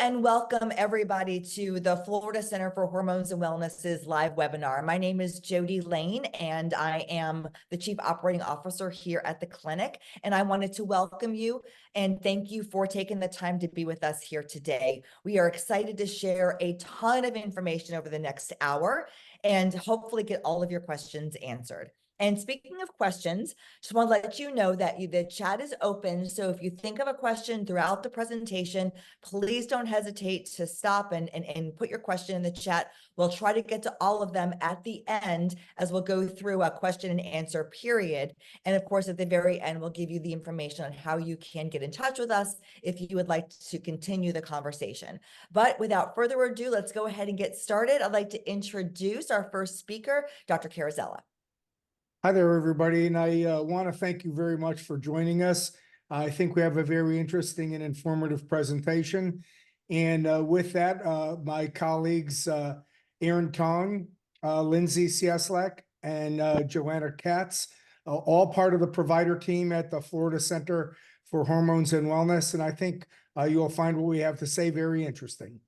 and welcome everybody to the Florida Center for Hormones and Wellness's live webinar. My name is Jody Lane, and I am the Chief Operating Officer here at the clinic. And I wanted to welcome you and thank you for taking the time to be with us here today. We are excited to share a ton of information over the next hour and hopefully get all of your questions answered. And speaking of questions, just want to let you know that the chat is open. So if you think of a question throughout the presentation, please don't hesitate to stop and put your question in the chat. We'll try to get to all of them at the end as we'll go through a question and answer period. And of course, at the very end, we'll give you the information on how you can get in touch with us if you would like to continue the conversation. But without further ado, let's go ahead and get started. I'd like to introduce our first speaker, Dr. Carrozzella. Hi there, everybody, and I want to thank you very much for joining us. I think we have a very interesting and informative presentation. And with that, my colleagues, Aaron Tong, Lindsay Cieslak, and Joanna Katz, all part of the provider team at the Florida Center for Hormones and Wellness. And I think you'll find what we have to say very interesting.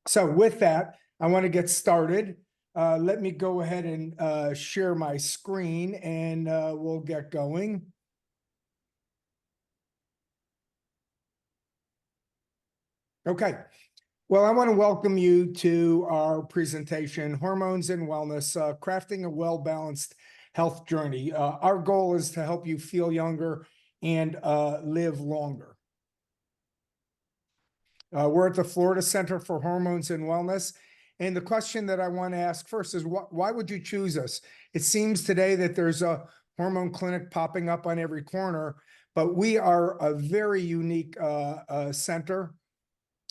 So with that, I want to get started. Let me go ahead and share my screen and we'll get going. Okay. Well, I want to welcome you to our presentation, Hormones and Wellness, Crafting a Well-Balanced Health Journey. Our goal is to help you feel younger and live longer. We're at the Florida Center for Hormones and Wellness. And the question that I want to ask first is, why would you choose us? It seems today that there's a hormone clinic popping up on every corner, but we are a very unique center.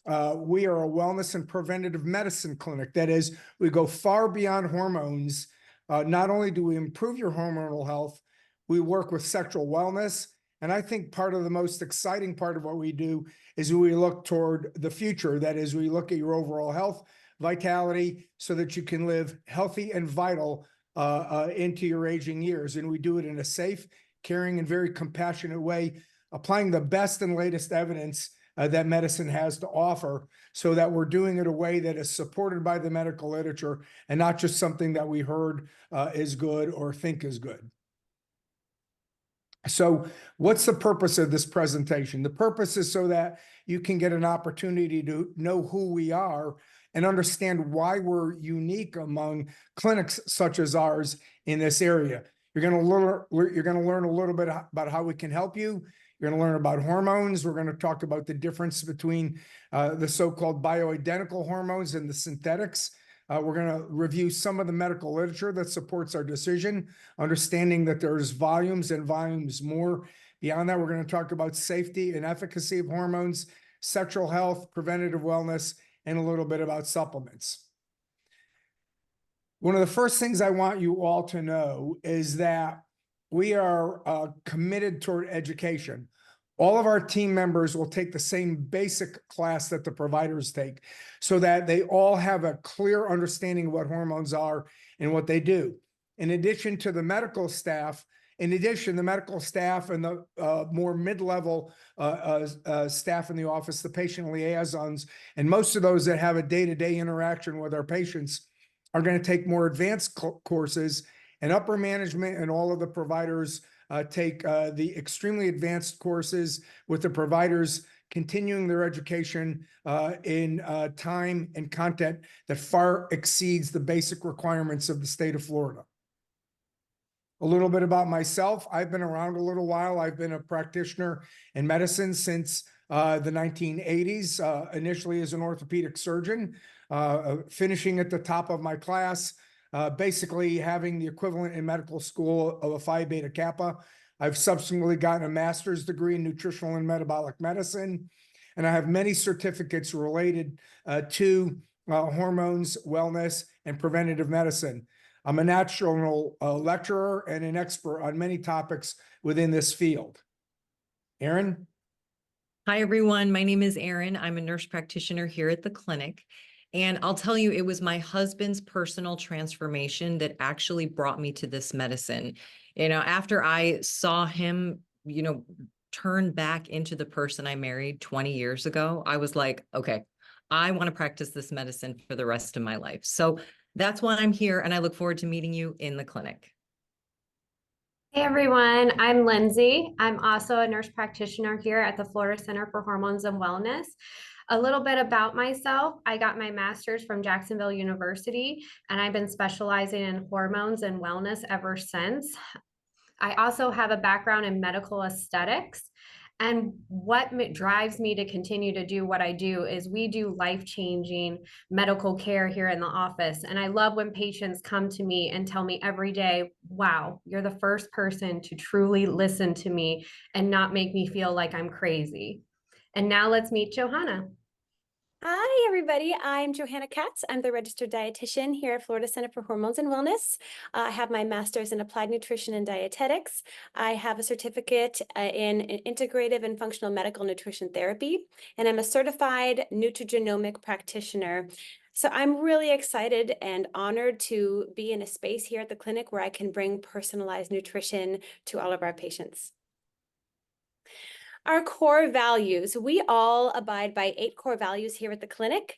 We are a wellness and preventative medicine clinic. That is, we go far beyond hormones. Not only do we improve your hormonal health, we work with sexual wellness. And I think part of the most exciting part of what we do is we look toward the future. That is, we look at your overall health, vitality, so that you can live healthy and vital into your aging years. And we do it in a safe, caring, and very compassionate way, applying the best and latest evidence that medicine has to offer, so that we're doing it in a way that is supported by the medical literature and not just something that we heard is good or think is good. So what's the purpose of this presentation? The purpose is so that you can get an opportunity to know who we are and understand why we're unique among clinics such as ours in this area. You're going to learn a little bit about how we can help you. You're going to learn about hormones. We're going to talk about the difference between the so-called bioidentical hormones and the synthetics. We're going to review some of the medical literature that supports our decision, understanding that there's volumes and volumes more. Beyond that, we're going to talk about safety and efficacy of hormones, sexual health, preventative wellness, and a little bit about supplements. One of the first things I want you all to know is that we are committed toward education. All of our team members will take the same basic class that the providers take, so that they all have a clear understanding of what hormones are and what they do. In addition to the medical staff, the medical staff and the more mid-level staff in the office, the patient liaisons, and most of those that have a day-to-day interaction with our patients are going to take more advanced courses, and upper management and all of the providers take the extremely advanced courses, with the providers continuing their education in time and content that far exceeds the basic requirements of the state of Florida. A little bit about myself. I've been around a little while. I've been a practitioner in medicine since the 1980s, initially as an orthopedic surgeon, finishing at the top of my class, basically having the equivalent in medical school of a Phi Beta Kappa. I've subsequently gotten a master's degree in nutritional and metabolic medicine, and I have many certificates related to hormones, wellness, and preventative medicine. I'm a national lecturer and an expert on many topics within this field. Erin? Hi, everyone. My name is Erin. I'm a nurse practitioner here at the clinic. And I'll tell you, it was my husband's personal transformation that actually brought me to this medicine. After I saw him, turn back into the person I married 20 years ago, I was like, okay, I want to practice this medicine for the rest of my life. So that's why I'm here, and I look forward to meeting you in the clinic. Hey everyone, I'm Lindsay. I'm also a nurse practitioner here at the Florida Center for Hormones and Wellness. A little bit about myself. I got my master's from Jacksonville University, and I've been specializing in hormones and wellness ever since. I also have a background in medical aesthetics. And what drives me to continue to do what I do is we do life-changing medical care here in the office. And I love when patients come to me and tell me every day, wow, you're the first person to truly listen to me and not make me feel like I'm crazy. And now let's meet Johanna. Hi, everybody. I'm Johanna Katz. I'm the registered dietitian here at Florida Center for Hormones and Wellness. I have my master's in applied nutrition and dietetics. I have a certificate in integrative and functional medical nutrition therapy, and I'm a certified nutrigenomic practitioner. So I'm really excited and honored to be in a space here at the clinic where I can bring personalized nutrition to all of our patients. Our core values, we all abide by 8 core values here at the clinic.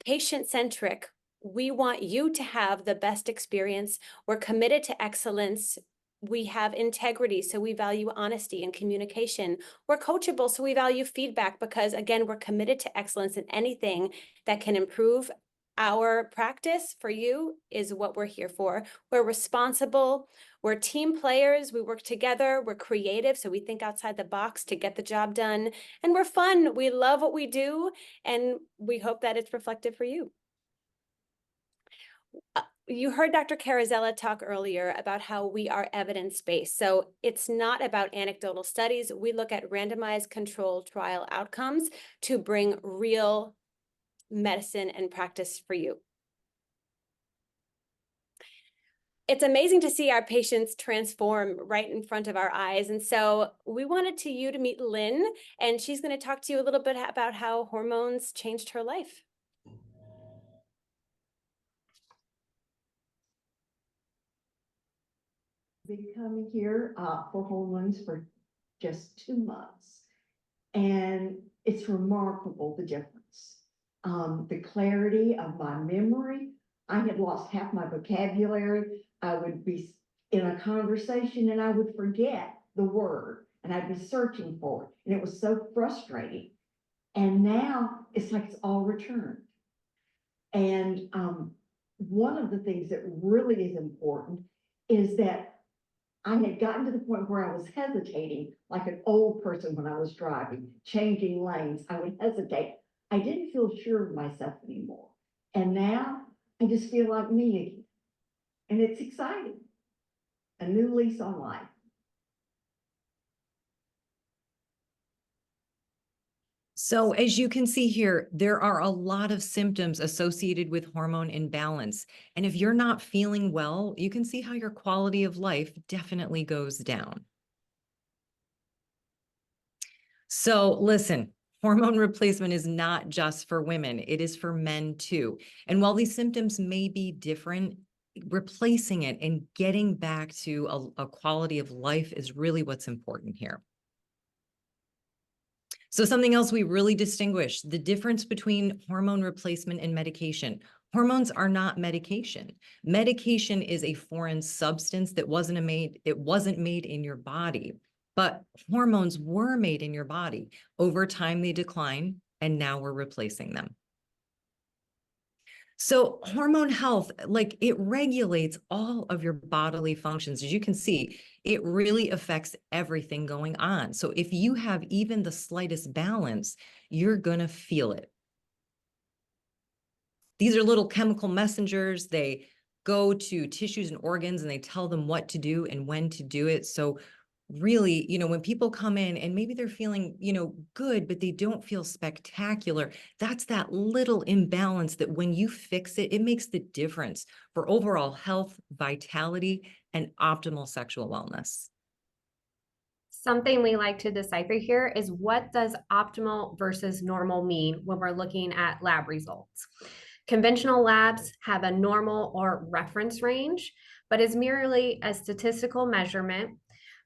Patient-centric, we want you to have the best experience. We're committed to excellence. We have integrity, so we value honesty and communication. We're coachable, so we value feedback because, again, we're committed to excellence, and anything that can improve our practice for you is what we're here for. We're responsible. We're team players. We work together. We're creative, so we think outside the box to get the job done. And we're fun. We love what we do, and we hope that it's reflected for you. You heard Dr. Carrozzella talk earlier about how we are evidence-based. So it's not about anecdotal studies. We look at randomized controlled trial outcomes to bring real medicine and practice for you. It's amazing to see our patients transform right in front of our eyes. And so we wanted you to meet Lynn, and she's going to talk to you a little bit about how hormones changed her life. Been coming here for hormones for just 2 months, and it's remarkable the difference. The clarity of my memory. I had lost half my vocabulary. I would be in a conversation and I would forget the word and I'd be searching for it, and it was so frustrating. And now it's like it's all returned. And one of the things that really is important is that I had gotten to the point where I was hesitating like an old person when I was driving, changing lanes. I would hesitate. I didn't feel sure of myself anymore. And now I just feel like me again. And it's exciting. A new lease on life. So as you can see here, there are a lot of symptoms associated with hormone imbalance. And if you're not feeling well, you can see how your quality of life definitely goes down. So listen, hormone replacement is not just for women, it is for men too. And while these symptoms may be different, replacing it and getting back to a quality of life is really what's important here. So something else we really distinguish, the difference between hormone replacement and medication. Hormones are not medication. Medication is a foreign substance that wasn't made in your body, but hormones were made in your body. Over time, they decline, and now we're replacing them. So hormone health, like it regulates all of your bodily functions. As you can see, it really affects everything going on. So if you have even the slightest balance, you're going to feel it. These are little chemical messengers. They go to tissues and organs and they tell them what to do and when to do it. So really, when people come in and maybe they're feeling, good, but they don't feel spectacular, that's that little imbalance that when you fix it, it makes the difference for overall health, vitality, and optimal sexual wellness. Something we like to decipher here is, what does optimal versus normal mean when we're looking at lab results? Conventional labs have a normal or reference range, but is merely a statistical measurement.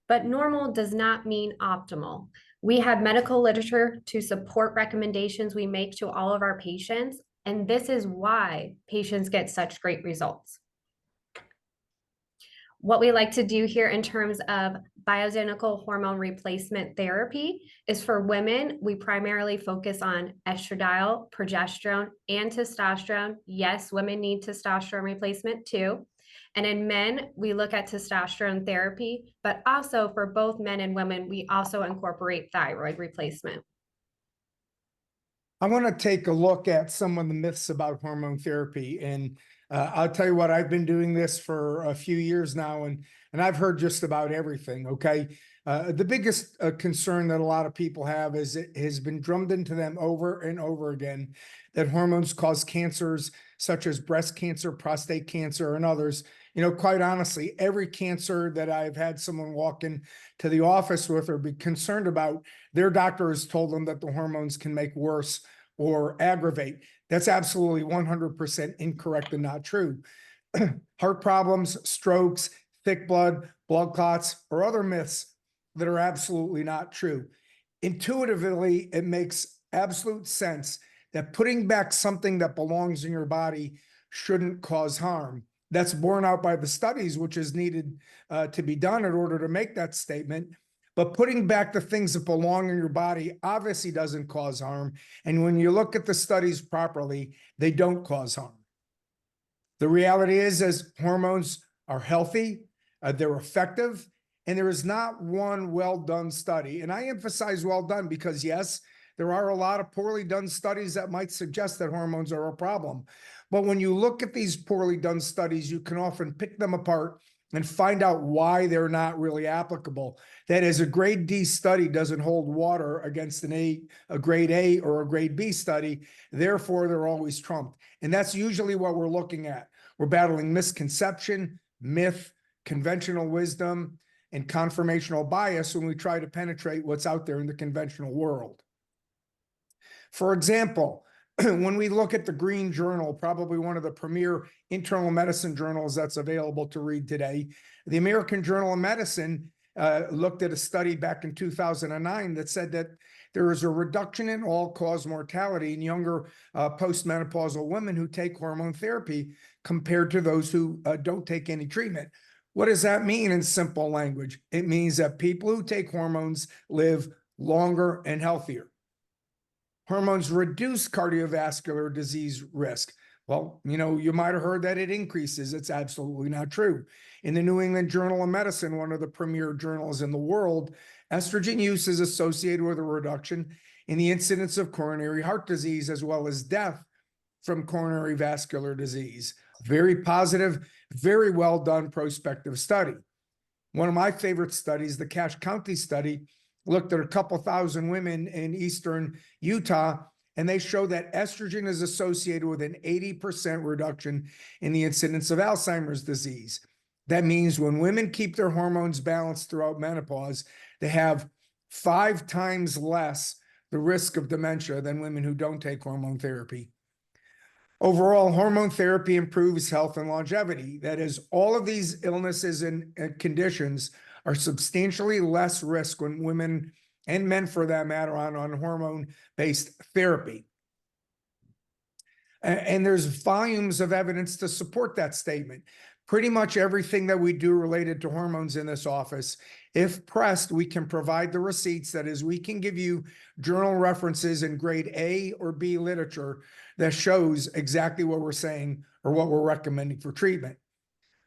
But normal does not mean optimal. We have medical literature to support recommendations we make to all of our patients, and this is why patients get such great results. What we like to do here in terms of bioidentical hormone replacement therapy is for women, we primarily focus on estradiol, progesterone, and testosterone. Yes, women need testosterone replacement too. And in men, we look at testosterone therapy, but also for both men and women, we also incorporate thyroid replacement. I want to take a look at some of the myths about hormone therapy. And I'll tell you what, I've been doing this for a few years now, and I've heard just about everything, okay? The biggest concern that a lot of people have is it has been drummed into them over and over again that hormones cause cancers such as breast cancer, prostate cancer, and others. You know, quite honestly, every cancer that I've had someone walk in to the office with or be concerned about, their doctor has told them that the hormones can make worse or aggravate. That's absolutely 100% incorrect and not true. Heart problems, strokes, thick blood, blood clots, or other myths that are absolutely not true. Intuitively, it makes absolute sense that putting back something that belongs in your body shouldn't cause harm. That's borne out by the studies, which is needed to be done in order to make that statement. But putting back the things that belong in your body obviously doesn't cause harm. And when you look at the studies properly, they don't cause harm. The reality is hormones are healthy, they're effective, and there is not one well-done study. And I emphasize well done because yes, there are a lot of poorly done studies that might suggest that hormones are a problem. But when you look at these poorly done studies, you can often pick them apart and find out why they're not really applicable. That is, a grade D study doesn't hold water against a grade A or a grade B study. Therefore, they're always trumped. And that's usually what we're looking at. We're battling misconception, myth, conventional wisdom, and confirmational bias when we try to penetrate what's out there in the conventional world. For example, when we look at the Green Journal, probably one of the premier internal medicine journals that's available to read today, the American Journal of Medicine looked at a study back in 2009 that said that there is a reduction in all-cause mortality in younger postmenopausal women who take hormone therapy compared to those who don't take any treatment. What does that mean in simple language? It means that people who take hormones live longer and healthier. Hormones reduce cardiovascular disease risk. Well, you know, you might have heard that it increases. It's absolutely not true. In the New England Journal of Medicine, one of the premier journals in the world, estrogen use is associated with a reduction in the incidence of coronary heart disease as well as death from coronary vascular disease. Very positive, very well done prospective study. One of my favorite studies, the Cache County study, looked at a couple thousand women in eastern Utah, and they show that estrogen is associated with an 80% reduction in the incidence of Alzheimer's disease. That means when women keep their hormones balanced throughout menopause, they have 5 times less the risk of dementia than women who don't take hormone therapy. Overall, hormone therapy improves health and longevity. That is, all of these illnesses and conditions are substantially less risk when women and men, for that matter, on hormone-based therapy. And there's volumes of evidence to support that statement. Pretty much everything that we do related to hormones in this office, if pressed, we can provide the receipts. That is, we can give you journal references in grade A or B literature that shows exactly what we're saying or what we're recommending for treatment.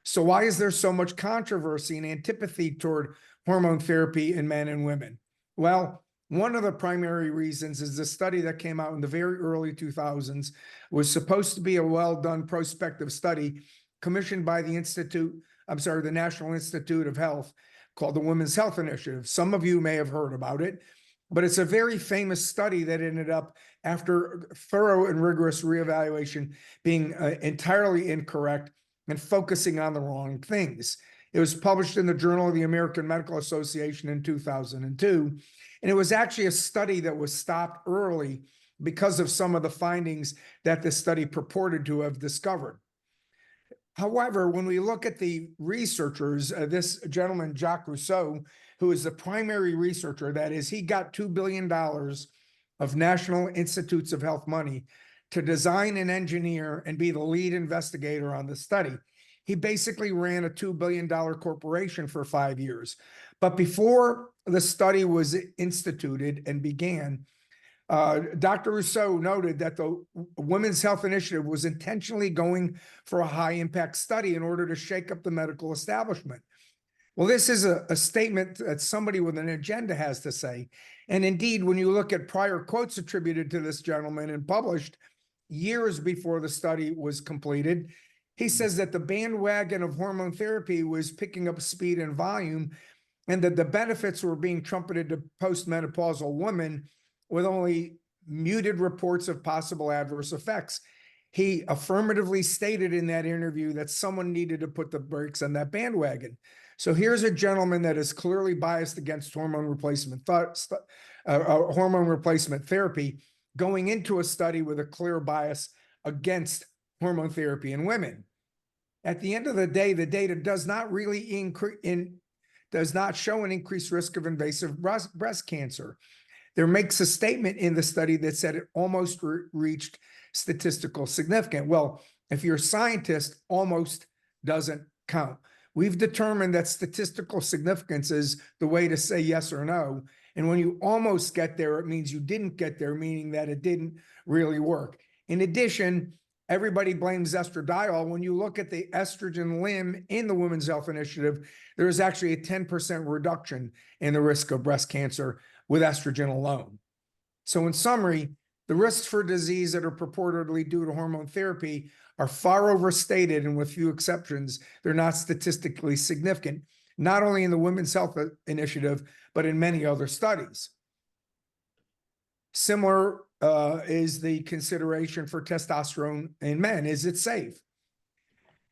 So why is there so much controversy and antipathy toward hormone therapy in men and women? Well, one of the primary reasons is the study that came out in the very early 2000s was supposed to be a well-done prospective study commissioned by the National Institute of Health, called the Women's Health Initiative. Some of you may have heard about it, but it's a very famous study that ended up, after thorough and rigorous reevaluation, being entirely incorrect and focusing on the wrong things. It was published in the Journal of the American Medical Association in 2002, and it was actually a study that was stopped early because of some of the findings that the study purported to have discovered. However, when we look at the researchers, this gentleman, Jacques Rousseau, who is the primary researcher. That is, he got $2 billion of National Institutes of Health money to design and engineer and be the lead investigator on the study. He basically ran a $2 billion corporation for 5 years. But before the study was instituted and began, Dr. Rousseau noted that the Women's Health Initiative was intentionally going for a high impact study in order to shake up the medical establishment. Well, this is a statement that somebody with an agenda has to say. And indeed, when you look at prior quotes attributed to this gentleman and published years before the study was completed, he says that the bandwagon of hormone therapy was picking up speed and volume, and that the benefits were being trumpeted to postmenopausal women with only muted reports of possible adverse effects. He affirmatively stated in that interview that someone needed to put the brakes on that bandwagon. So here's a gentleman that is clearly biased against hormone replacement therapy, going into a study with a clear bias against hormone therapy in women. At the end of the day, the data does not really does not show an increased risk of invasive breast cancer. There makes a statement in the study that said it almost reached statistical significance. Well, if you're a scientist, almost doesn't count. We've determined that statistical significance is the way to say yes or no. And when you almost get there, it means you didn't get there, meaning that it didn't really work. In addition, everybody blames estradiol. When you look at the estrogen limb in the Women's Health Initiative, there is actually a 10% reduction in the risk of breast cancer with estrogen alone. So in summary, the risks for disease that are purportedly due to hormone therapy are far overstated, and with few exceptions, they're not statistically significant, not only in the Women's Health Initiative, but in many other studies. Similar is the consideration for testosterone in men. Is it safe?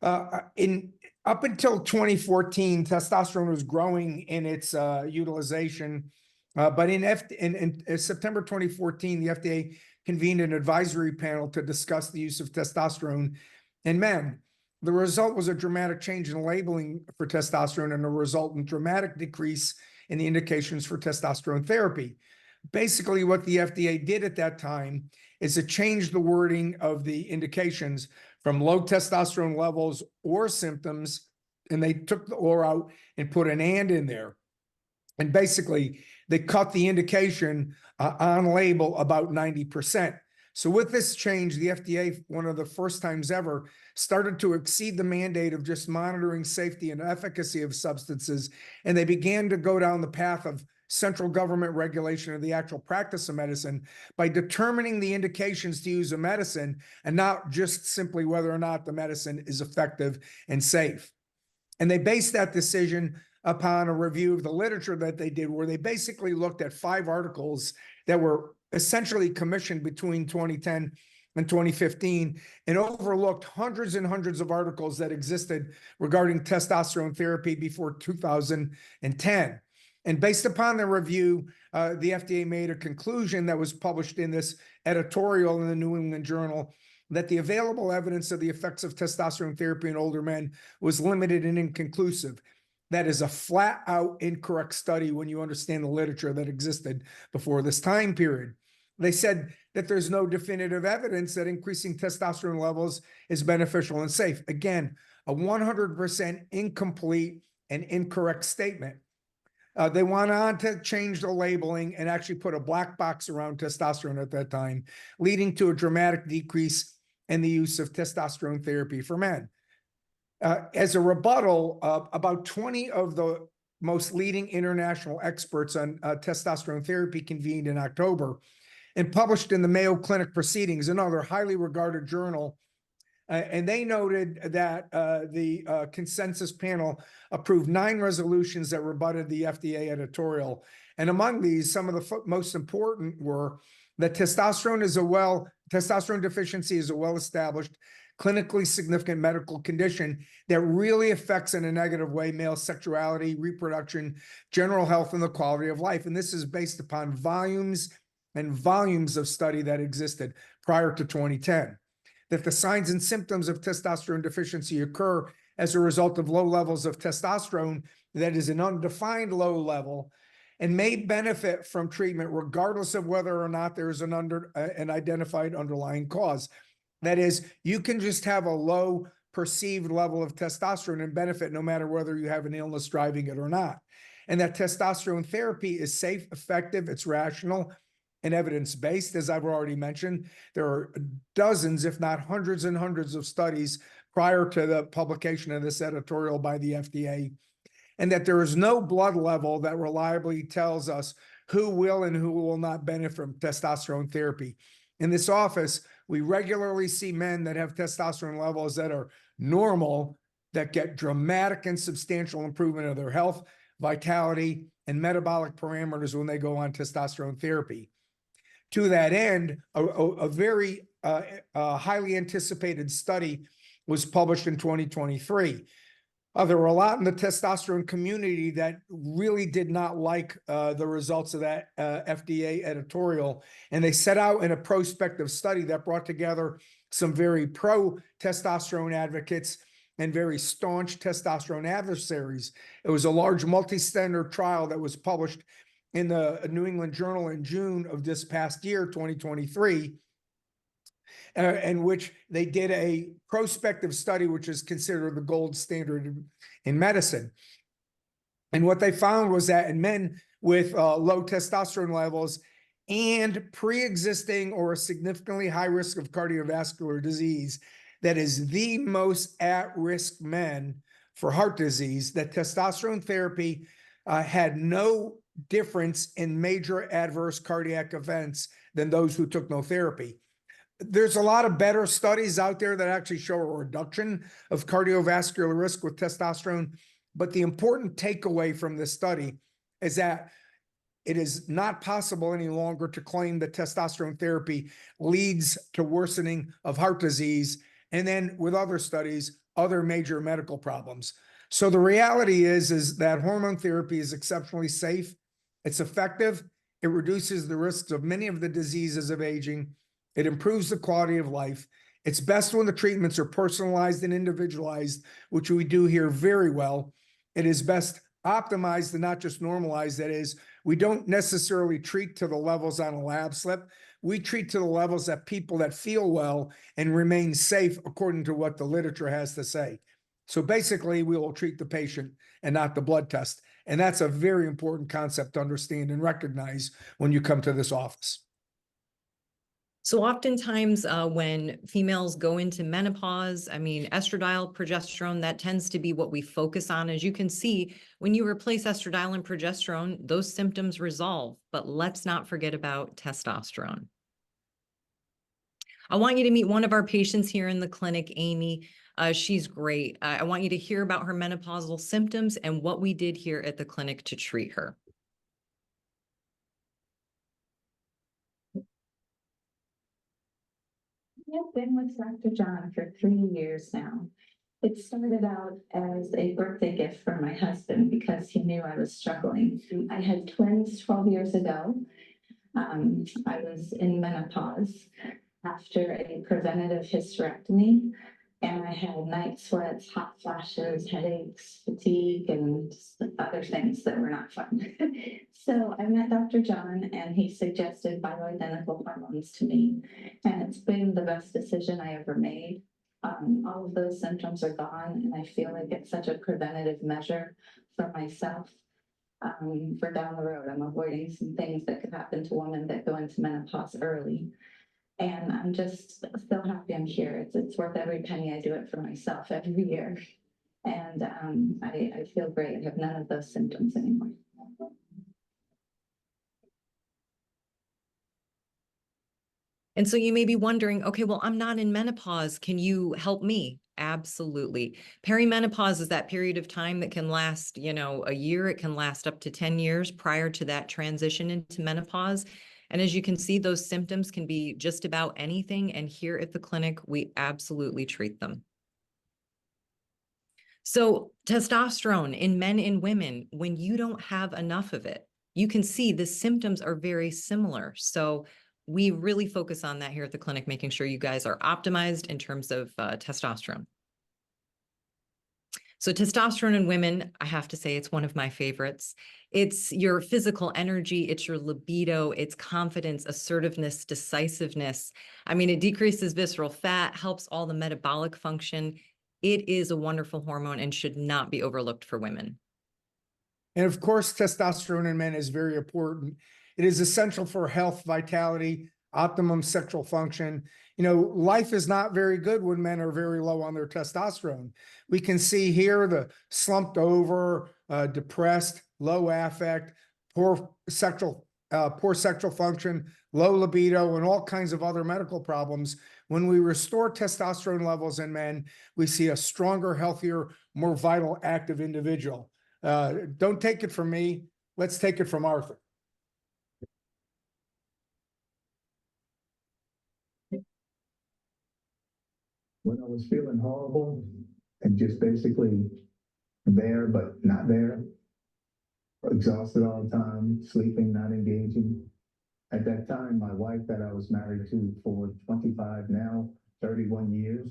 Up until 2014, testosterone was growing in its utilization. But in September 2014, the FDA convened an advisory panel to discuss the use of testosterone in men. The result was a dramatic change in labeling for testosterone and a resultant dramatic decrease in the indications for testosterone therapy. Basically, what the FDA did at that time is it changed the wording of the indications from low testosterone levels or symptoms, and they took the or out and put an and in there. And basically, they cut the indication on label about 90%. So with this change, the FDA, one of the first times ever, started to exceed the mandate of just monitoring safety and efficacy of substances, and they began to go down the path of central government regulation of the actual practice of medicine by determining the indications to use a medicine and not just simply whether or not the medicine is effective and safe. And they based that decision upon a review of the literature that they did, where they basically looked at 5 articles that were essentially commissioned between 2010 and 2015 and overlooked hundreds and hundreds of articles that existed regarding testosterone therapy before 2010. And based upon the review, the FDA made a conclusion that was published in this editorial in the New England Journal that the available evidence of the effects of testosterone therapy in older men was limited and inconclusive. That is a flat out incorrect study when you understand the literature that existed before this time period. They said that there's no definitive evidence that increasing testosterone levels is beneficial and safe. Again, a 100% incomplete and incorrect statement. They went on to change the labeling and actually put a black box around testosterone at that time, leading to a dramatic decrease in the use of testosterone therapy for men. As a rebuttal, about 20 of the most leading international experts on testosterone therapy convened in October and published in the Mayo Clinic Proceedings, another highly regarded journal. And they noted that the consensus panel approved 9 resolutions that rebutted the FDA editorial. And among these, some of the most important were that testosterone deficiency is a well-established, clinically significant medical condition that really affects in a negative way male sexuality, reproduction, general health, and the quality of life. And this is based upon volumes and volumes of study that existed prior to 2010. That the signs and symptoms of testosterone deficiency occur as a result of low levels of testosterone that is an undefined low level and may benefit from treatment regardless of whether or not there is an identified underlying cause. That is, you can just have a low perceived level of testosterone and benefit no matter whether you have an illness driving it or not. And that testosterone therapy is safe, effective, it's rational, and evidence-based. As I've already mentioned, there are dozens, if not hundreds and hundreds of studies prior to the publication of this editorial by the FDA, and that there is no blood level that reliably tells us who will and who will not benefit from testosterone therapy. In this office, we regularly see men that have testosterone levels that are normal, that get dramatic and substantial improvement of their health, vitality, and metabolic parameters when they go on testosterone therapy. To that end, a very highly anticipated study was published in 2023. There were a lot in the testosterone community that really did not like the results of that FDA editorial. And they set out in a prospective study that brought together some very pro-testosterone advocates and very staunch testosterone adversaries. It was a large multi-center trial that was published in the New England Journal in June of this past year, 2023. In which they did a prospective study, which is considered the gold standard in medicine. And what they found was that in men with low testosterone levels and pre-existing or a significantly high risk of cardiovascular disease, that is the most at-risk men for heart disease, that testosterone therapy had no difference in major adverse cardiac events than those who took no therapy. There's a lot of better studies out there that actually show a reduction of cardiovascular risk with testosterone. But the important takeaway from this study is that it is not possible any longer to claim that testosterone therapy leads to worsening of heart disease. And then with other studies, other major medical problems. So the reality is that hormone therapy is exceptionally safe. It's effective. It reduces the risks of many of the diseases of aging. It improves the quality of life. It's best when the treatments are personalized and individualized, which we do here very well. It is best optimized and not just normalized. That is, we don't necessarily treat to the levels on a lab slip. We treat to the levels that people that feel well and remain safe according to what the literature has to say. So basically, we will treat the patient and not the blood test. And that's a very important concept to understand and recognize when you come to this office. So oftentimes when females go into menopause, I mean, estradiol, progesterone, that tends to be what we focus on. As you can see, when you replace estradiol and progesterone, those symptoms resolve. But let's not forget about testosterone. I want you to meet one of our patients here in the clinic, Amy. She's great. I want you to hear about her menopausal symptoms and what we did here at the clinic to treat her. I've been with Dr. John for 3 years now. It started out as a birthday gift for my husband because he knew I was struggling. I had twins 12 years ago. I was in menopause after a preventative hysterectomy, and I had night sweats, hot flashes, headaches, fatigue, and other things that were not fun. So I met Dr. John, and he suggested bioidentical hormones to me, and it's been the best decision I ever made. All of those symptoms are gone, and I feel like it's such a preventative measure for myself. For down the road, I'm avoiding some things that could happen to women that go into menopause early. And I'm just so happy I'm here. It's worth every penny. I do it for myself every year. And I feel great. I have none of those symptoms anymore. And so you may be wondering, okay, well, I'm not in menopause. Can you help me? Absolutely. Perimenopause is that period of time that can last, a year. It can last up to 10 years prior to that transition into menopause. And as you can see, those symptoms can be just about anything. And here at the clinic, we absolutely treat them. So testosterone in men and women, when you don't have enough of it, you can see the symptoms are very similar. So we really focus on that here at the clinic, making sure you guys are optimized in terms of testosterone. So testosterone in women, I have to say, it's one of my favorites. It's your physical energy, it's your libido, it's confidence, assertiveness, decisiveness. I mean, it decreases visceral fat, helps all the metabolic function. It is a wonderful hormone and should not be overlooked for women. And of course, testosterone in men is very important. It is essential for health, vitality, optimum sexual function. You know, life is not very good when men are very low on their testosterone. We can see here the slumped over, depressed, low affect, poor sexual function, low libido, and all kinds of other medical problems. When we restore testosterone levels in men, we see a stronger, healthier, more vital, active individual. Don't take it from me. Let's take it from Arthur. When I was feeling horrible and just basically there, but not there, exhausted all the time, sleeping, not engaging. At that time, my wife that I was married to for 25, now 31 years,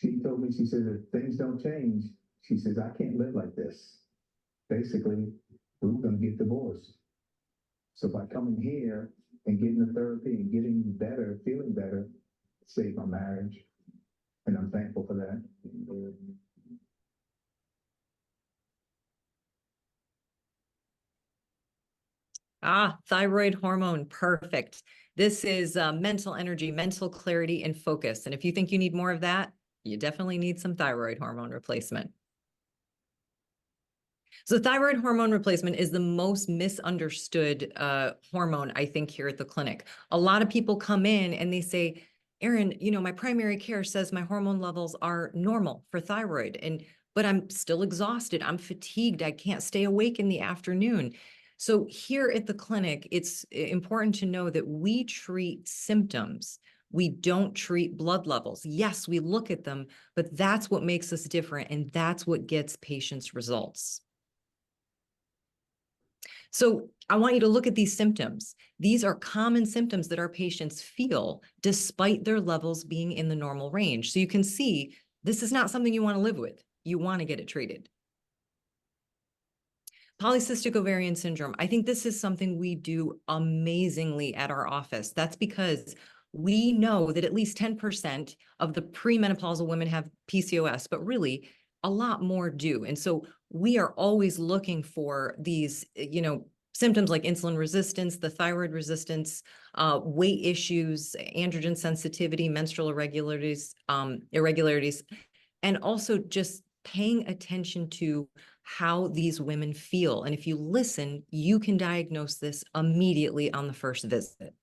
she told me, she said, if things don't change, she says, I can't live like this. Basically, we were going to get divorced. So by coming here and getting the therapy and getting better, feeling better, saved my marriage. And I'm thankful for that. Thyroid hormone, perfect. This is mental energy, mental clarity, and focus. And if you think you need more of that, you definitely need some thyroid hormone replacement. So thyroid hormone replacement is the most misunderstood hormone, I think, here at the clinic. A lot of people come in and they say, Erin, you know, my primary care says my hormone levels are normal for thyroid, but I'm still exhausted. I'm fatigued. I can't stay awake in the afternoon. So here at the clinic, it's important to know that we treat symptoms. We don't treat blood levels. Yes, we look at them, but that's what makes us different, and that's what gets patients results. So I want you to look at these symptoms. These are common symptoms that our patients feel despite their levels being in the normal range. So you can see this is not something you want to live with. You want to get it treated. Polycystic ovarian syndrome. I think this is something we do amazingly at our office. That's because we know that at least 10% of the premenopausal women have PCOS, but really a lot more do. And so we are always looking for these, symptoms like insulin resistance, the thyroid resistance, weight issues, androgen sensitivity, menstrual irregularities, and also just paying attention to how these women feel. And if you listen, you can diagnose this immediately on the first visit.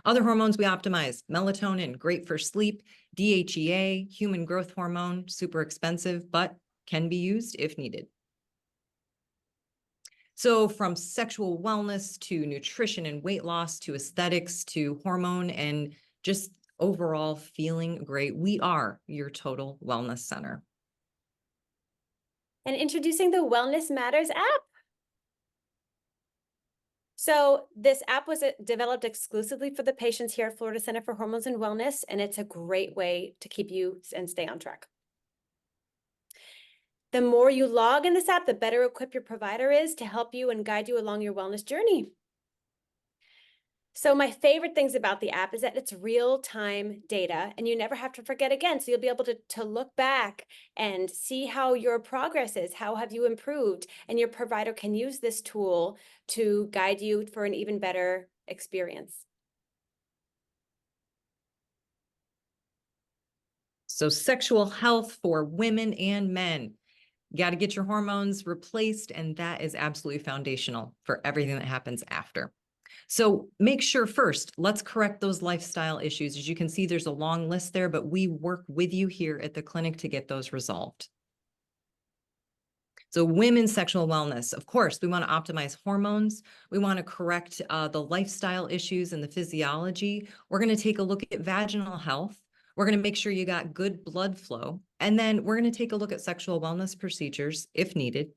Other hormones we optimize: melatonin, great for sleep; DHEA, human growth hormone, super expensive, but can be used if needed. So from sexual wellness to nutrition and weight loss to aesthetics to hormone and just overall feeling great, we are your total wellness center. And introducing the Wellness Matters app. So this app was developed exclusively for the patients here at Florida Center for Hormones and Wellness, and it's a great way to keep you and stay on track. The more you log in this app, the better equipped your provider is to help you and guide you along your wellness journey. So my favorite things about the app is that it's real-time data and you never have to forget again. So you'll be able to look back and see how your progress is, how have you improved, and your provider can use this tool to guide you for an even better experience. So sexual health for women and men. You got to get your hormones replaced, and that is absolutely foundational for everything that happens after. So make sure first, let's correct those lifestyle issues. As you can see, there's a long list there, but we work with you here at the clinic to get those resolved. So women's sexual wellness, of course, we want to optimize hormones. We want to correct the lifestyle issues and the physiology. We're going to take a look at vaginal health. We're going to make sure you got good blood flow. And then we're going to take a look at sexual wellness procedures if needed.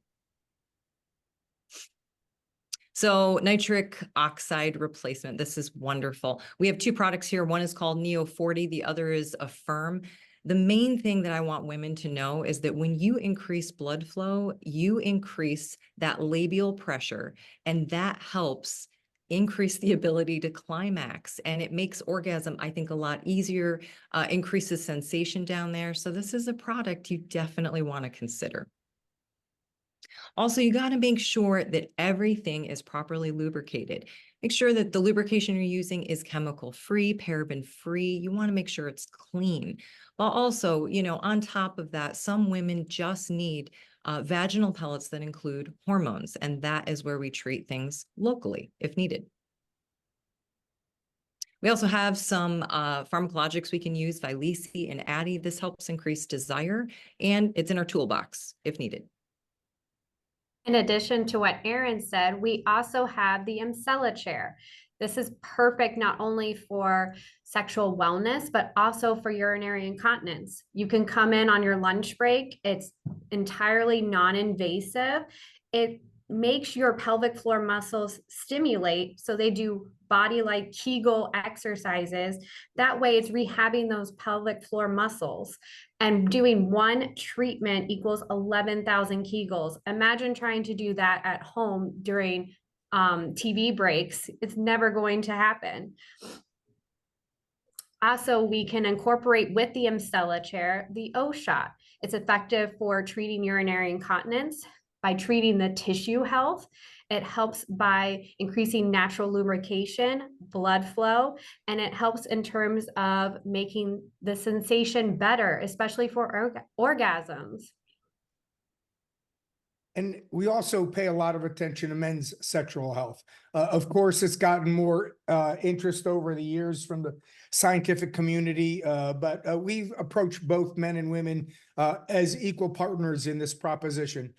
So nitric oxide replacement, this is wonderful. We have two products here. One is called Neo 40, the other is Affirm. The main thing that I want women to know is that when you increase blood flow, you increase that labial pressure, and that helps increase the ability to climax, and it makes orgasm, I think, a lot easier, increases sensation down there. So this is a product you definitely want to consider. Also, you got to make sure that everything is properly lubricated. Make sure that the lubrication you're using is chemical free, paraben free. You want to make sure it's clean. But also, on top of that, some women just need vaginal pellets that include hormones, and that is where we treat things locally if needed. We also have some pharmacologics we can use, Vyleesi and Addyi. This helps increase desire, and it's in our toolbox if needed. In addition to what Erin said, we also have the Imsella chair. This is perfect not only for sexual wellness, but also for urinary incontinence. You can come in on your lunch break. It's entirely non-invasive. It makes your pelvic floor muscles stimulate, so they do body-like Kegel exercises. That way it's rehabbing those pelvic floor muscles, and doing one treatment equals 11,000 Kegels. Imagine trying to do that at home during TV breaks. It's never going to happen. Also, we can incorporate with the Imsella chair the O-Shot. It's effective for treating urinary incontinence by treating the tissue health. It helps by increasing natural lubrication, blood flow, and it helps in terms of making the sensation better, especially for orgasms. And we also pay a lot of attention to men's sexual health. Of course, it's gotten more interest over the years from the scientific community, but we've approached both men and women as equal partners in this proposition.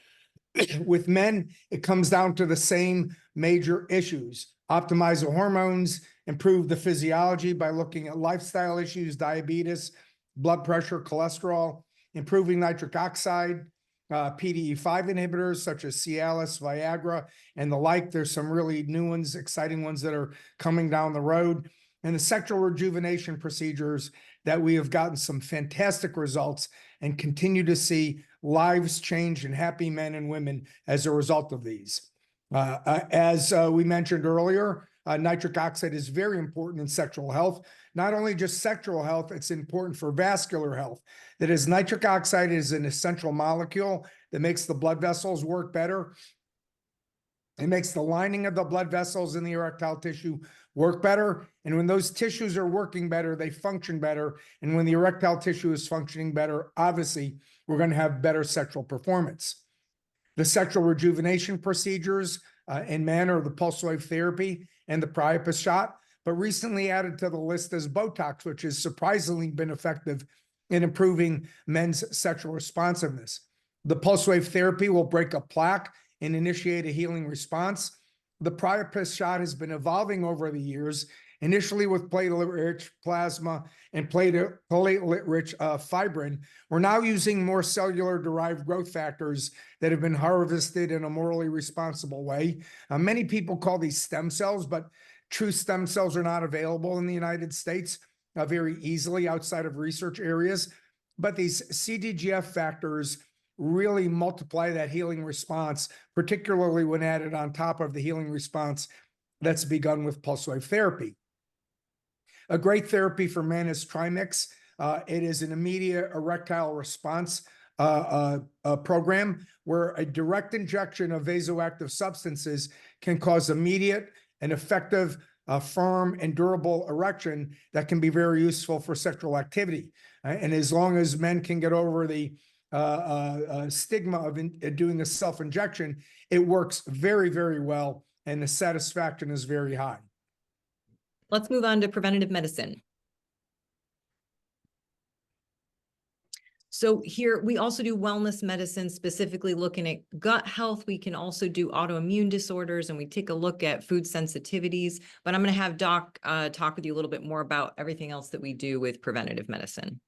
With men, it comes down to the same major issues: optimize the hormones, improve the physiology by looking at lifestyle issues, diabetes, blood pressure, cholesterol, improving nitric oxide, PDE5 inhibitors such as Cialis, Viagra, and the like. There's some really new ones, exciting ones that are coming down the road. And the sexual rejuvenation procedures that we have gotten some fantastic results and continue to see lives change and happy men and women as a result of these. As we mentioned earlier, nitric oxide is very important in sexual health. Not only just sexual health, it's important for vascular health. That is, nitric oxide is an essential molecule that makes the blood vessels work better. It makes the lining of the blood vessels in the erectile tissue work better. And when those tissues are working better, they function better. And when the erectile tissue is functioning better, obviously, we're going to have better sexual performance. The sexual rejuvenation procedures in men are the pulse wave therapy and the Priapus shot, but recently added to the list is Botox, which has surprisingly been effective in improving men's sexual responsiveness. The pulse wave therapy will break a plaque and initiate a healing response. The Priapus shot has been evolving over the years, initially with platelet-rich plasma and platelet-rich fibrin. We're now using more cellular-derived growth factors that have been harvested in a morally responsible way. Many people call these stem cells, but true stem cells are not available in the United States very easily outside of research areas. But these CDGF factors really multiply that healing response, particularly when added on top of the healing response that's begun with pulse wave therapy. A great therapy for men is Trimix. It is an immediate erectile response program where a direct injection of vasoactive substances can cause immediate and effective, firm and durable erection that can be very useful for sexual activity. And as long as men can get over the stigma of doing a self-injection, it works very, very well, and the satisfaction is very high. Let's move on to preventative medicine. So here we also do wellness medicine, specifically looking at gut health. We can also do autoimmune disorders, and we take a look at food sensitivities. But I'm going to have Doc talk with you a little bit more about everything else that we do with preventative medicine.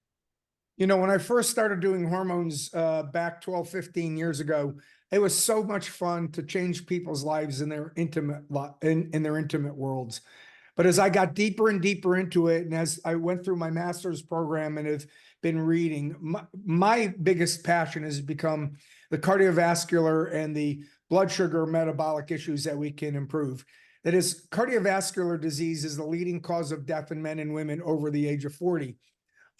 You know, when I first started doing hormones back 12, 15 years ago, it was so much fun to change people's lives in their intimate worlds. But as I got deeper and deeper into it, and as I went through my master's program and have been reading, my biggest passion has become the cardiovascular and the blood sugar metabolic issues that we can improve. That is, cardiovascular disease is the leading cause of death in men and women over the age of 40.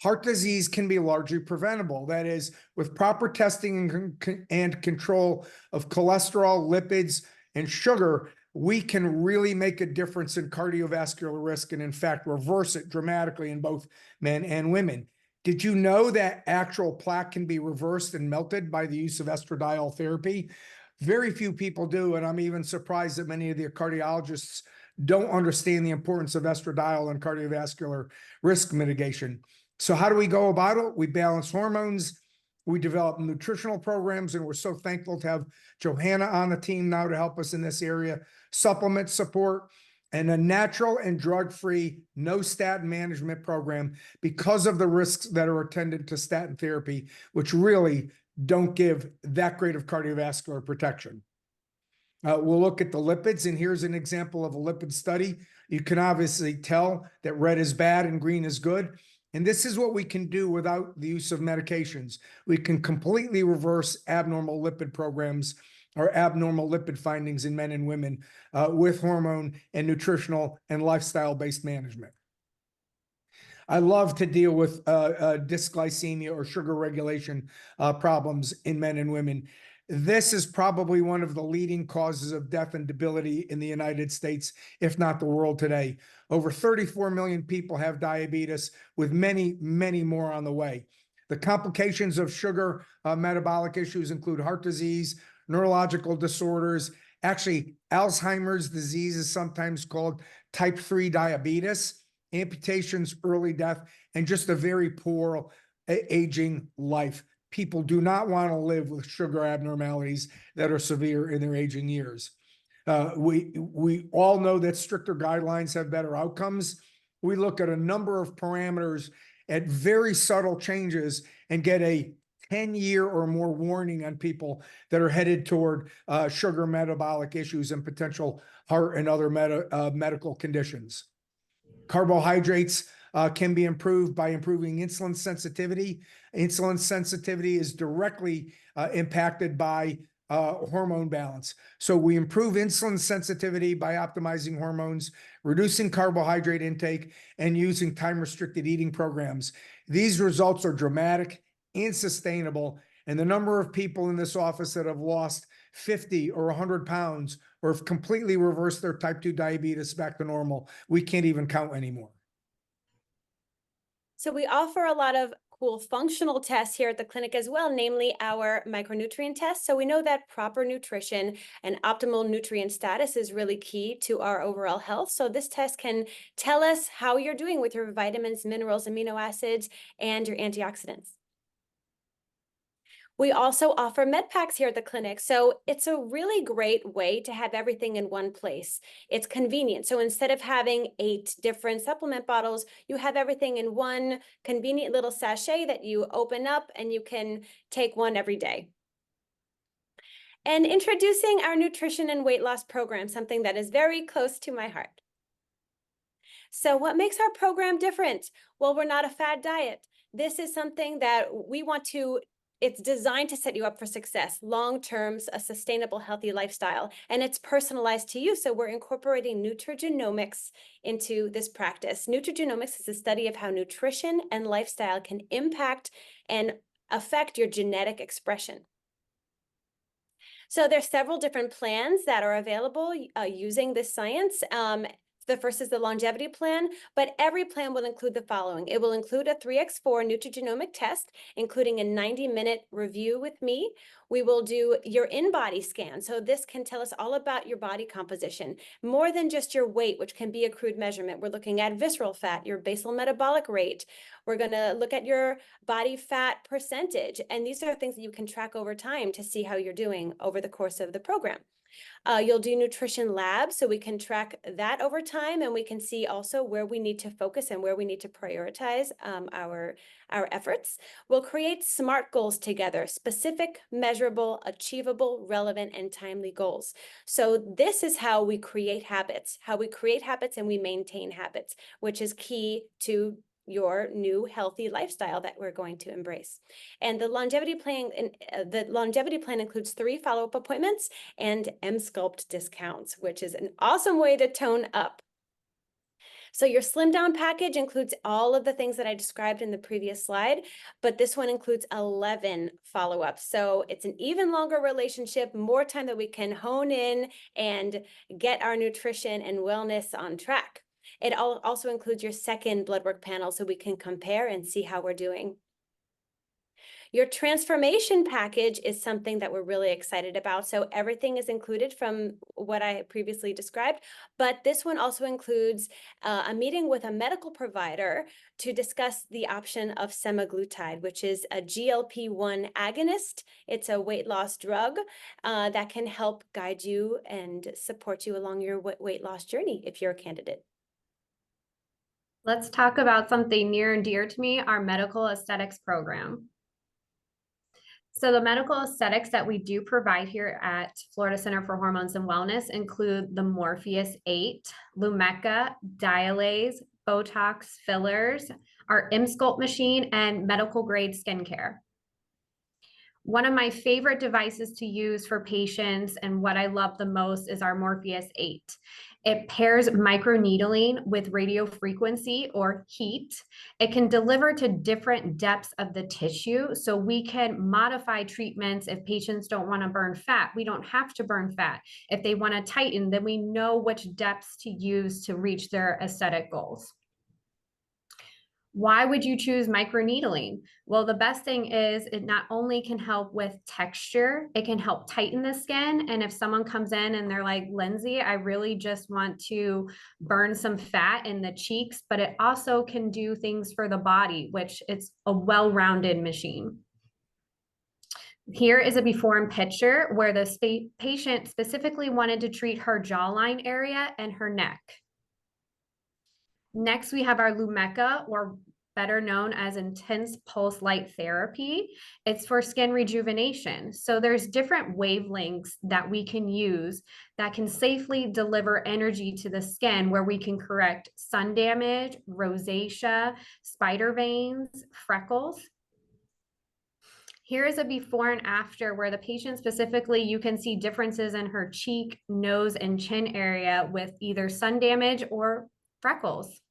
Heart disease can be largely preventable. That is, with proper testing and control of cholesterol, lipids, and sugar, we can really make a difference in cardiovascular risk and, in fact, reverse it dramatically in both men and women. Did you know that actual plaque can be reversed and melted by the use of estradiol therapy? Very few people do, and I'm even surprised that many of the cardiologists don't understand the importance of estradiol in cardiovascular risk mitigation. So how do we go about it? We balance hormones, we develop nutritional programs, and we're so thankful to have Johanna on the team now to help us in this area, supplement support, and a natural and drug-free, no statin management program because of the risks that are attendant to statin therapy, which really don't give that great of cardiovascular protection. We'll look at the lipids, and here's an example of a lipid study. You can obviously tell that red is bad and green is good. And this is what we can do without the use of medications. We can completely reverse abnormal lipid programs or abnormal lipid findings in men and women with hormone and nutritional and lifestyle-based management. I love to deal with dysglycemia or sugar regulation problems in men and women. This is probably one of the leading causes of death and debility in the United States, if not the world today. Over 34 million people have diabetes, with many, many more on the way. The complications of sugar metabolic issues include heart disease, neurological disorders. Actually, Alzheimer's disease is sometimes called type 3 diabetes, amputations, early death, and just a very poor aging life. People do not want to live with sugar abnormalities that are severe in their aging years. We all know that stricter guidelines have better outcomes. We look at a number of parameters at very subtle changes and get a 10-year or more warning on people that are headed toward sugar metabolic issues and potential heart and other medical conditions. Carbohydrates can be improved by improving insulin sensitivity. Insulin sensitivity is directly impacted by hormone balance. So we improve insulin sensitivity by optimizing hormones, reducing carbohydrate intake, and using time-restricted eating programs. These results are dramatic and sustainable, and the number of people in this office that have lost 50 or 100 pounds or have completely reversed their type 2 diabetes back to normal, we can't even count anymore. So we offer a lot of cool functional tests here at the clinic as well, namely our micronutrient test. So we know that proper nutrition and optimal nutrient status is really key to our overall health. So this test can tell us how you're doing with your vitamins, minerals, amino acids, and your antioxidants. We also offer med packs here at the clinic. So it's a really great way to have everything in one place. It's convenient. So instead of having 8 different supplement bottles, you have everything in one convenient little sachet that you open up and you can take one every day. And introducing our nutrition and weight loss program, something that is very close to my heart. So what makes our program different? Well, we're not a fad diet. This is something that we want to It's designed to set you up for success, long-term, a sustainable, healthy lifestyle, and it's personalized to you. So we're incorporating nutrigenomics into this practice. Nutrigenomics is the study of how nutrition and lifestyle can impact and affect your genetic expression. So there's several different plans that are available using this science. The first is the longevity plan, but every plan will include the following. It will include a 3x4 nutrigenomic test, including a 90-minute review with me. We will do your in-body scan. So this can tell us all about your body composition, more than just your weight, which can be a crude measurement. We're looking at visceral fat, your basal metabolic rate. We're going to look at your body fat percentage. And these are things that you can track over time to see how you're doing over the course of the program. You'll do nutrition labs, so we can track that over time, and we can see also where we need to focus and where we need to prioritize our efforts. We'll create SMART goals together, specific, measurable, achievable, relevant, and timely goals. So this is how we create habits, and we maintain habits, which is key to your new healthy lifestyle that we're going to embrace. And the longevity plan includes 3 follow-up appointments and M-Sculpt discounts, which is an awesome way to tone up. So your slim down package includes all of the things that I described in the previous slide, but this one includes 11 follow-ups. So it's an even longer relationship, more time that we can hone in and get our nutrition and wellness on track. It also includes your second blood work panel, so we can compare and see how we're doing. Your transformation package is something that we're really excited about. So everything is included from what I previously described, but this one also includes a meeting with a medical provider to discuss the option of semaglutide, which is a GLP-1 agonist. It's a weight loss drug that can help guide you and support you along your weight loss journey if you're a candidate. Let's talk about something near and dear to me, our medical aesthetics program. So the medical aesthetics that we do provide here at Florida Center for Hormones and Wellness include the Morpheus 8, Lumecca, Dialase, Botox, fillers, our ImSculpt machine, and medical grade skincare. One of my favorite devices to use for patients and what I love the most is our Morpheus 8. It pairs microneedling with radio frequency or heat. It can deliver to different depths of the tissue, so we can modify treatments if patients don't want to burn fat. We don't have to burn fat. If they want to tighten, then we know which depths to use to reach their aesthetic goals. Why would you choose microneedling? Well, the best thing is it not only can help with texture, it can help tighten the skin. And if someone comes in and they're like, Lindsay, I really just want to burn some fat in the cheeks, but it also can do things for the body, which it's a well-rounded machine. Here is a before and picture where the patient specifically wanted to treat her jawline area and her neck. Next, we have our Lumecca, or better known as intense pulse light therapy. It's for skin rejuvenation. So there's different wavelengths that we can use that can safely deliver energy to the skin, where we can correct sun damage, rosacea, spider veins, freckles. Here is a before and after where the patient specifically, you can see differences in her cheek, nose, and chin area with either sun damage or freckles.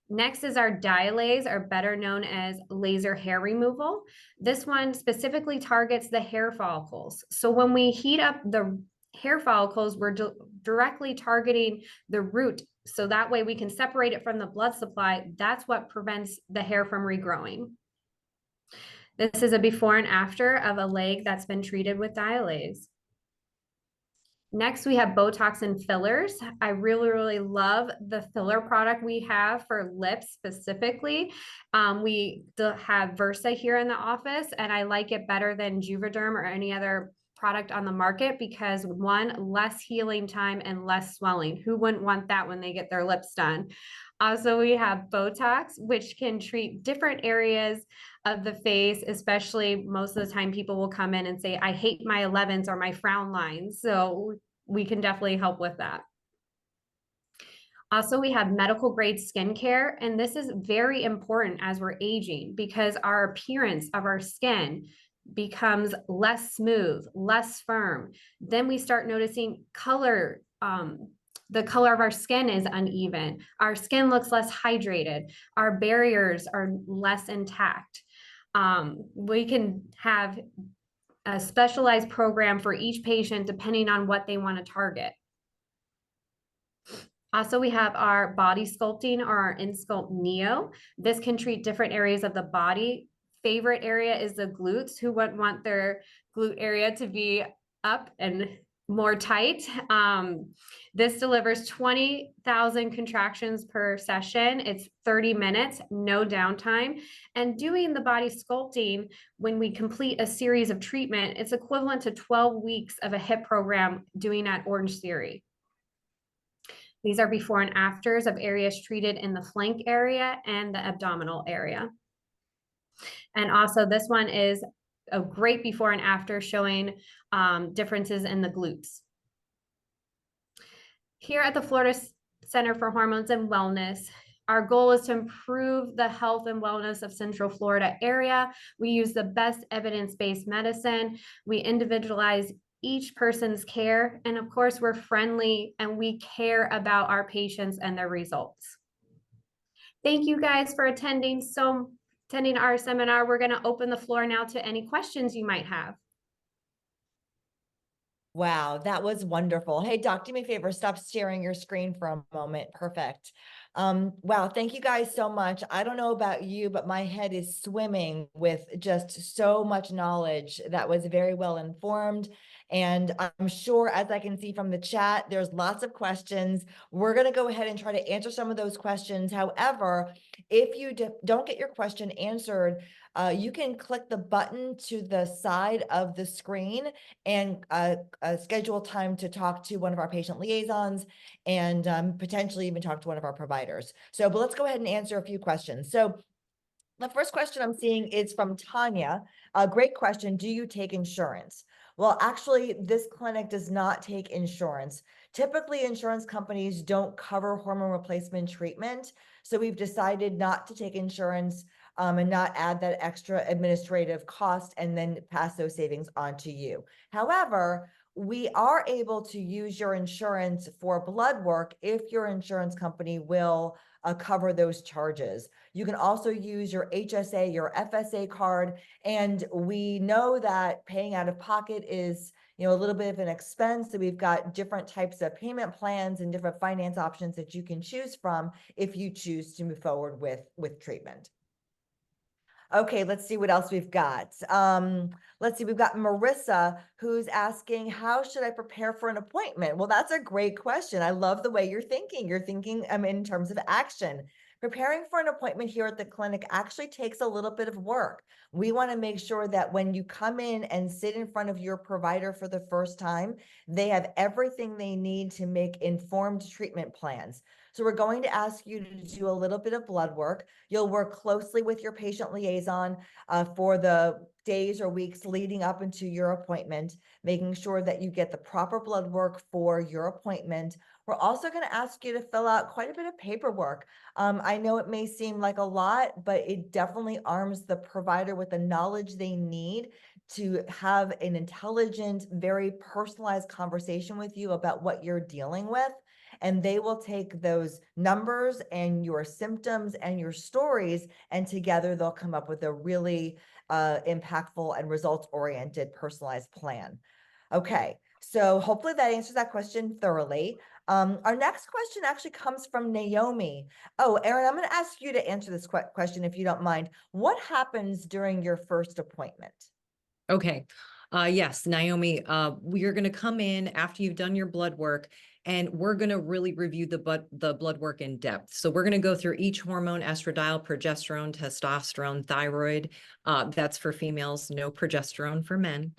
Next is our Dialase, or better known as laser hair removal. This one specifically targets the hair follicles. So when we heat up the hair follicles, we're directly targeting the root. So that way we can separate it from the blood supply. That's what prevents the hair from regrowing. This is a before and after of a leg that's been treated with Dialase. Next, we have Botox and fillers. I really love the filler product we have for lips specifically. We have Versa here in the office, and I like it better than Juvederm or any other product on the market because, one, less healing time and less swelling. Who wouldn't want that when they get their lips done? Also, we have Botox, which can treat different areas of the face, especially most of the time people will come in and say, I hate my 11s or my frown lines. So we can definitely help with that. Also, we have medical grade skincare, and this is very important as we're aging because our appearance of our skin becomes less smooth, less firm. Then we start noticing color. The color of our skin is uneven. Our skin looks less hydrated. Our barriers are less intact. We can have a specialized program for each patient depending on what they want to target. Also, we have our body sculpting, or our InSculpt Neo. This can treat different areas of the body. Favorite area is the glutes. Who wouldn't want their glute area to be up and more tight. This delivers 20,000 contractions per session. It's 30 minutes, no downtime. And doing the body sculpting, when we complete a series of treatment, it's equivalent to 12 weeks of a HIIT program doing at Orange Theory. These are before and afters of areas treated in the flank area and the abdominal area. And also this one is a great before and after showing differences in the glutes. Here at the Florida Center for Hormones and Wellness, our goal is to improve the health and wellness of Central Florida area. We use the best evidence-based medicine. We individualize each person's care. And of course, we're friendly and we care about our patients and their results. Thank you guys for attending our seminar. We're going to open the floor now to any questions you might have. Wow, that was wonderful. Hey, Doc, do me a favor, stop sharing your screen for a moment. Perfect. Wow, thank you guys so much. I don't know about you, but my head is swimming with just so much knowledge that was very well informed. And I'm sure, as I can see from the chat, there's lots of questions. We're going to go ahead and try to answer some of those questions. However, if you don't get your question answered, you can click the button to the side of the screen and schedule time to talk to one of our patient liaisons and potentially even talk to one of our providers. So, but let's go ahead and answer a few questions. So the first question I'm seeing is from Tanya. A great question. Do you take insurance? Well, actually, this clinic does not take insurance. Typically, insurance companies don't cover hormone replacement treatment. So we've decided not to take insurance and not add that extra administrative cost and then pass those savings on to you. However, we are able to use your insurance for blood work if your insurance company will cover those charges. You can also use your HSA, your FSA card, and we know that paying out of pocket is, you know, a little bit of an expense. So we've got different types of payment plans and different finance options that you can choose from if you choose to move forward with treatment. Okay, let's see what else we've got. Let's see, we've got Marissa who's asking, how should I prepare for an appointment? Well, that's a great question. I love the way you're thinking. You're thinking in terms of action. Preparing for an appointment here at the clinic actually takes a little bit of work. We want to make sure that when you come in and sit in front of your provider for the first time, they have everything they need to make informed treatment plans. So we're going to ask you to do a little bit of blood work. You'll work closely with your patient liaison for the days or weeks leading up into your appointment, making sure that you get the proper blood work for your appointment. We're also going to ask you to fill out quite a bit of paperwork. I know it may seem like a lot, but it definitely arms the provider with the knowledge they need to have an intelligent, very personalized conversation with you about what you're dealing with. And they will take those numbers and your symptoms and your stories, and together they'll come up with a really impactful and results-oriented personalized plan. Okay, so hopefully that answers that question thoroughly. Our next question actually comes from Naomi. Oh, Erin, I'm going to ask you to answer this question if you don't mind. What happens during your first appointment? Okay. Yes, Naomi, you're going to come in after you've done your blood work, and we're going to really review the blood work in depth. So we're going to go through each hormone: estradiol, progesterone, testosterone, thyroid. That's for females, no progesterone for men.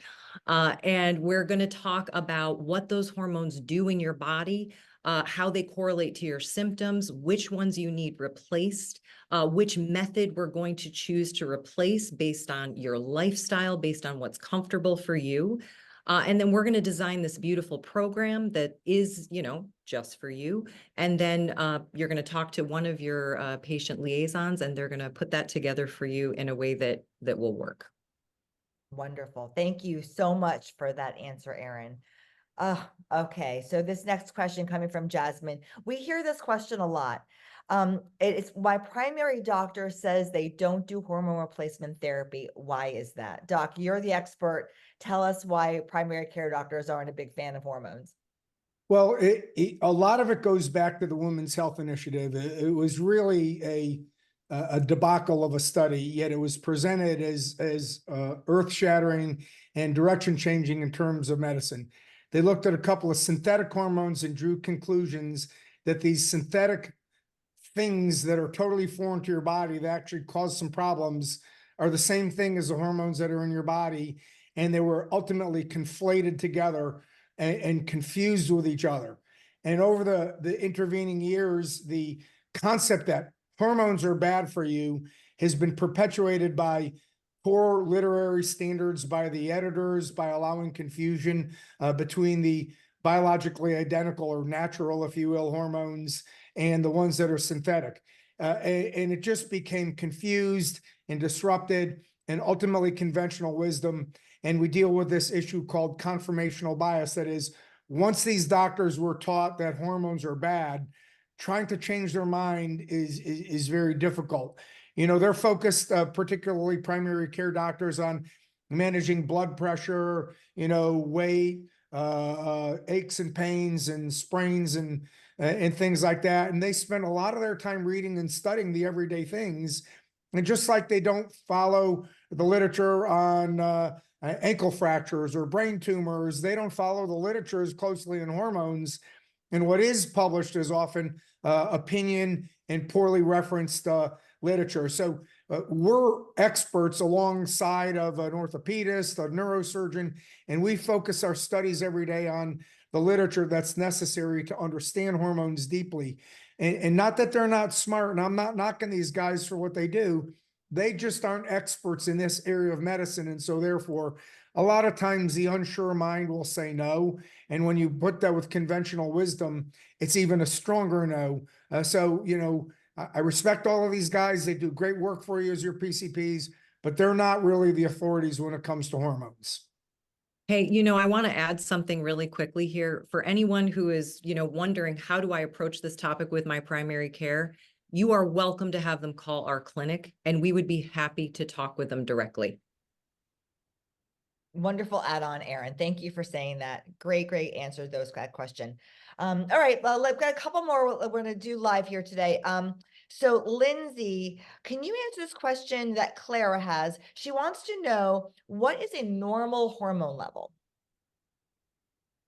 And we're going to talk about what those hormones do in your body, how they correlate to your symptoms, which ones you need replaced, which method we're going to choose to replace based on your lifestyle, based on what's comfortable for you. And then we're going to design this beautiful program that is, you know, just for you. And then you're going to talk to one of your patient liaisons, and they're going to put that together for you in a way that will work. Wonderful. Thank you so much for that answer, Erin. Okay, so this next question coming from Jasmine. We hear this question a lot. It's my primary doctor says they don't do hormone replacement therapy. Why is that? Doc, you're the expert. Tell us why primary care doctors aren't a big fan of hormones. Well, a lot of it goes back to the Women's Health Initiative. It was really a debacle of a study, yet it was presented as earth-shattering and direction-changing in terms of medicine. They looked at a couple of synthetic hormones and drew conclusions that these synthetic things that are totally foreign to your body that actually cause some problems are the same thing as the hormones that are in your body. And they were ultimately conflated together and confused with each other. And over the intervening years, the concept that hormones are bad for you has been perpetuated by poor literary standards, by the editors, by allowing confusion between the biologically identical or natural, if you will, hormones and the ones that are synthetic. And it just became confused and disrupted, and ultimately conventional wisdom. And we deal with this issue called confirmational bias. That is, once these doctors were taught that hormones are bad, trying to change their mind is very difficult. You know, they're focused, particularly primary care doctors, on managing blood pressure, you know, weight, aches and pains and sprains and things like that. And they spend a lot of their time reading and studying the everyday things. And just like they don't follow the literature on ankle fractures or brain tumors, they don't follow the literature as closely in hormones. And what is published is often opinion and poorly referenced literature. So we're experts alongside of an orthopedist, a neurosurgeon, and we focus our studies every day on the literature that's necessary to understand hormones deeply. And not that they're not smart, and I'm not knocking these guys for what they do. They just aren't experts in this area of medicine. And so therefore, a lot of times the unsure mind will say no. And when you put that with conventional wisdom, it's even a stronger no. So, you know, I respect all of these guys. They do great work for you as your PCPs, but they're not really the authorities when it comes to hormones. Hey, you know, I want to add something really quickly here for anyone who is, you know, wondering, how do I approach this topic with my primary care? You are welcome to have them call our clinic, and we would be happy to talk with them directly. Wonderful add-on, Erin. Thank you for saying that. Great answer to that question. All right, well, I've got a couple more we're going to do live here today. So Lindsay, can you answer this question that Clara has? She wants to know, what is a normal hormone level?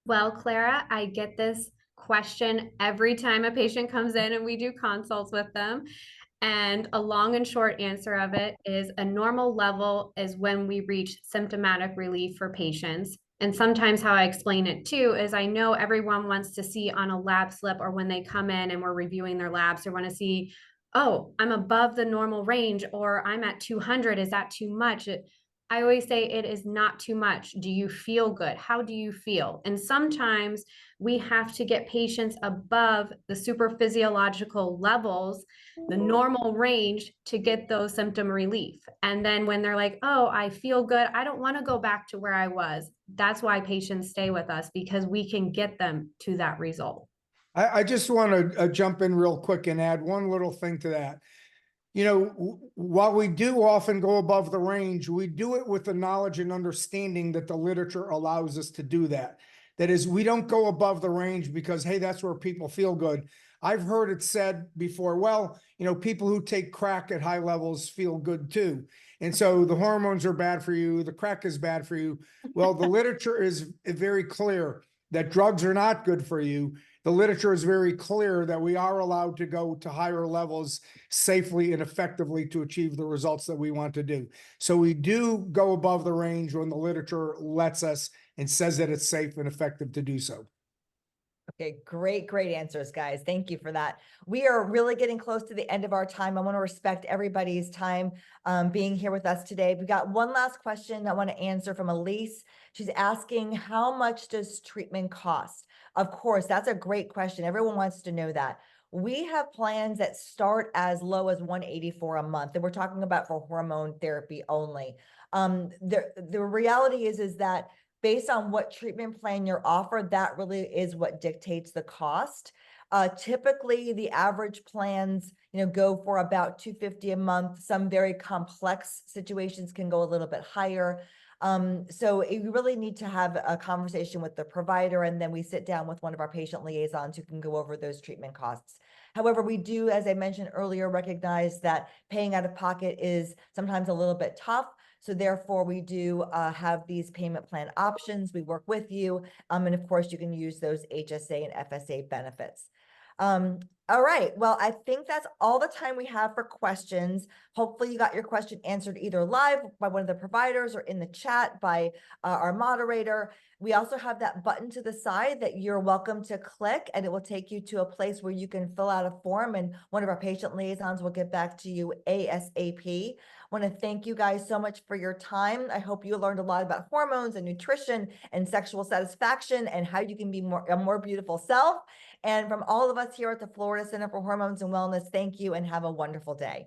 Well, Clara, I get this question every time a patient comes in and we do consults with them. And a long and short answer of it is, a normal level is when we reach symptomatic relief for patients. And sometimes how I explain it too is, I know everyone wants to see on a lab slip, or when they come in and we're reviewing their labs, they want to see, oh, I'm above the normal range, or I'm at 200. Is that too much? I always say it is not too much. Do you feel good? How do you feel? And sometimes we have to get patients above the super physiological levels, the normal range, to get those symptom relief. And then when they're like, oh, I feel good, I don't want to go back to where I was. That's why patients stay with us, because we can get them to that result. I just want to jump in real quick and add one little thing to that. You know, while we do often go above the range, we do it with the knowledge and understanding that the literature allows us to do that. That is, we don't go above the range because, hey, that's where people feel good. I've heard it said before, well, you know, people who take crack at high levels feel good too. And so the hormones are bad for you, the crack is bad for you. Well, the literature is very clear that drugs are not good for you. The literature is very clear that we are allowed to go to higher levels safely and effectively to achieve the results that we want to do. So we do go above the range when the literature lets us and says that it's safe and effective to do so. Okay, great answers, guys. Thank you for that. We are really getting close to the end of our time. I want to respect everybody's time being here with us today. We got one last question I want to answer from Elise. She's asking, how much does treatment cost? Of course, that's a great question. Everyone wants to know that. We have plans that start as low as $184 a month, and we're talking about for hormone therapy only. The reality is that based on what treatment plan you're offered, that really is what dictates the cost. Typically, the average plans, you know, go for about $250 a month. Some very complex situations can go a little bit higher. So you really need to have a conversation with the provider, and then we sit down with one of our patient liaisons who can go over those treatment costs. However, we do, as I mentioned earlier, recognize that paying out of pocket is sometimes a little bit tough. So therefore, we do have these payment plan options. We work with you. And of course, you can use those HSA and FSA benefits. All right. Well, I think that's all the time we have for questions. Hopefully you got your question answered either live by one of the providers or in the chat by our moderator. We also have that button to the side that you're welcome to click, and it will take you to a place where you can fill out a form, and one of our patient liaisons will get back to you ASAP. I want to thank you guys so much for your time. I hope you learned a lot about hormones and nutrition and sexual satisfaction and how you can be a more beautiful self. And from all of us here at the Florida Center for Hormones and Wellness, thank you and have a wonderful day.